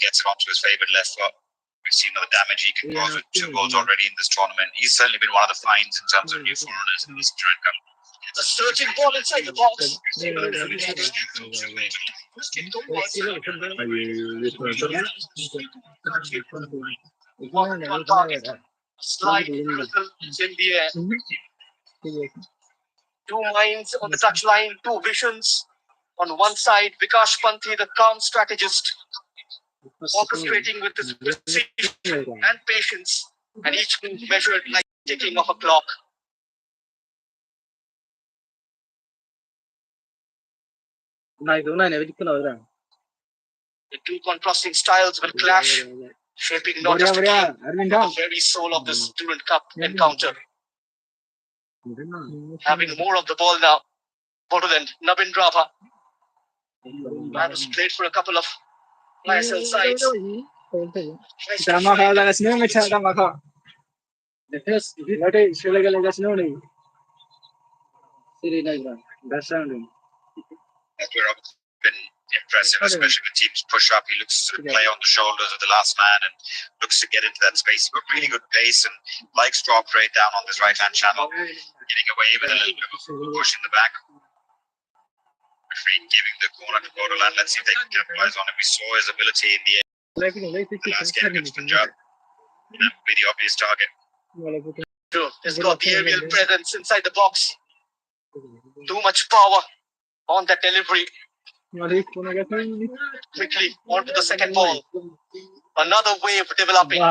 gets it onto his favourite left foot. We've seen the damage he can cause with 2 goals already in this tournament. He's certainly been one of the finds in terms of new foreigners in this Duran Cup. A searching ball inside the box. One target. Slide in the air. 2 minds on the touchline, 2 visions. On one side, Vikash Panthi, the calm strategist, orchestrating with his precision and patience, and each move measured like ticking of a clock. The 2 contrasting styles will clash, shaping not just the game, but the very soul of this Duran Cup encounter. Having more of the ball now, BODOLAND, Navin Rava. Man has played for a couple of ISL sides. That's where I've been impressive, especially when teams push up. He looks to play on the shoulders of the last man and looks to get into that space. He's got really good pace and likes to operate down on this right-hand channel, getting away with a little bit of a push in the back. Referee giving the corner to BODOLAND. Let's see if they can capitalize on it. We saw his ability in the last game against Punjab. That would be the obvious target. He's got the aerial presence inside the box. Too much power on that delivery. Quickly onto the second ball. Another wave developing.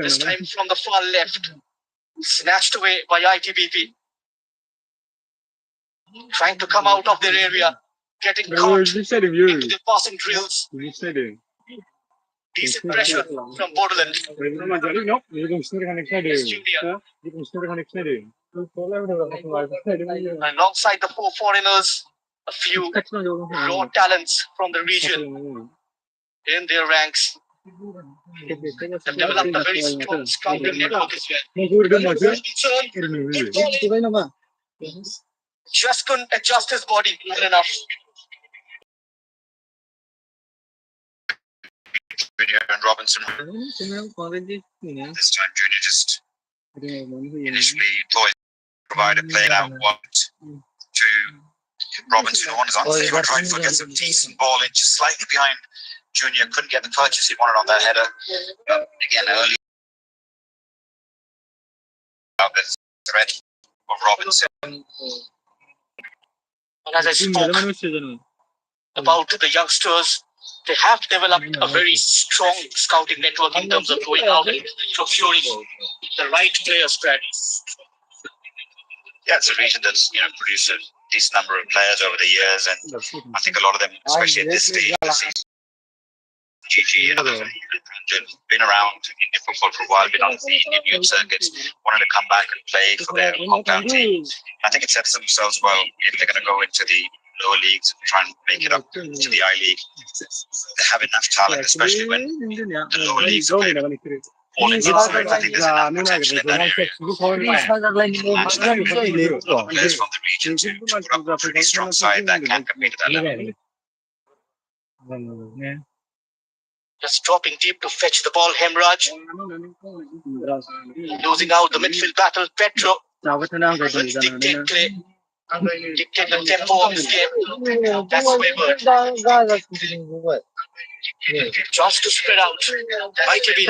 This time from the far left. Snatched away by ITBP. Trying to come out of their area. Getting caught into the passing drills. Decent pressure from BODOLAND. Alongside the 4 foreigners, a few raw talents from the region in their ranks. They've developed a very strong scouting network as well. Just couldn't adjust his body well enough. Junior and Robinson. This time Junior just initially thought provide a play out 1 to Robinson on his unfavourite right foot, gets a decent ball in, just slightly behind Junior, couldn't get the purchase he wanted on that header. Again, early this threat of Robinson. And as I spoke about the youngsters, they have developed a very strong scouting network in terms of going out and procuring the right player strategies. Yeah, it's a region that's produced a decent number of players over the years, and I think a lot of them, especially at this stage of the season, GG and others have been around Indian football for a while, been on the Indian youth circuits, wanted to come back and play for their hometown team. I think it sets themselves well if they're going to go into the lower leagues and try and make it up to the I-League. They have enough talent, especially when the lower leagues are played all in sides. I think there's enough potential in that area. Match that with a lot of players from the region to put up a pretty strong side that can compete at that level. Just dropping deep to fetch the ball, Hemraj. Losing out the midfield battle, Petro. Dictate play. Dictate the tempo of this game. That's Weber. Just to spread out. ITBP.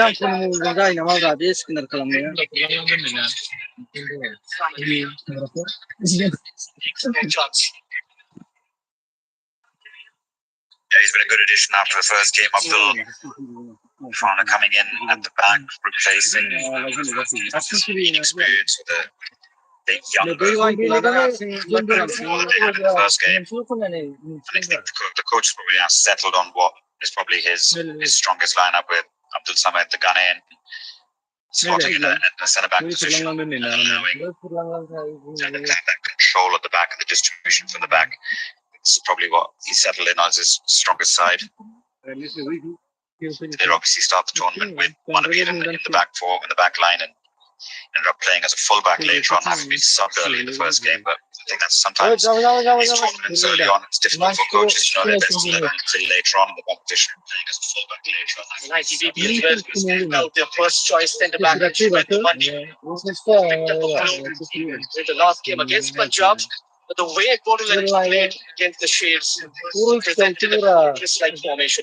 Chance. Yeah, he's been a good addition after the first game. Abdul Fana coming in at the back, replacing inexperienced the younger before that they had in the first game. I think the coach is probably now settled on what is probably his strongest lineup, with Abdul Samad, the Ghanaian, slotting in a centre-back position, allowing that control at the back and the distribution from the back. It's probably what he settled in as his strongest side. They'll obviously start the tournament with one of them in the back four, in the back line, and ended up playing as a fullback later on, having been subbed early in the first game. But I think that's sometimes these tournaments early on, it's difficult for coaches to know their best 11 until later on in the competition, playing as a fullback later on. And ITBP as well picked out their first choice centre back and she went to Monday. Picked up a blow in the last game against Punjab. But the way BODOLAND played against the Shades presented a fortress-like formation.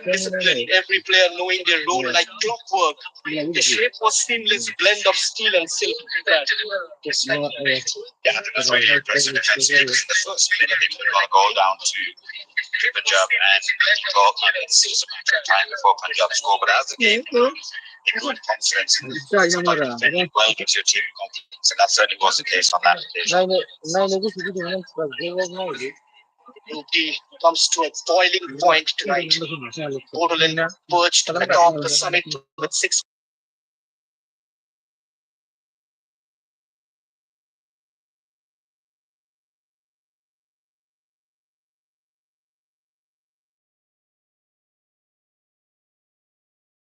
Discipline, every player knowing their role like clockwork. The shape was seamless blend of steel and silk. Yeah, I think that's really impressive defense. In the first minute, they put a goal down to Punjab, and it's a matter of time before Punjab score. But as the game with confidence, defending well gives your team confidence, and that certainly was the case on that occasion. Group D comes to a boiling point tonight. BODOLAND perched atop the summit with 6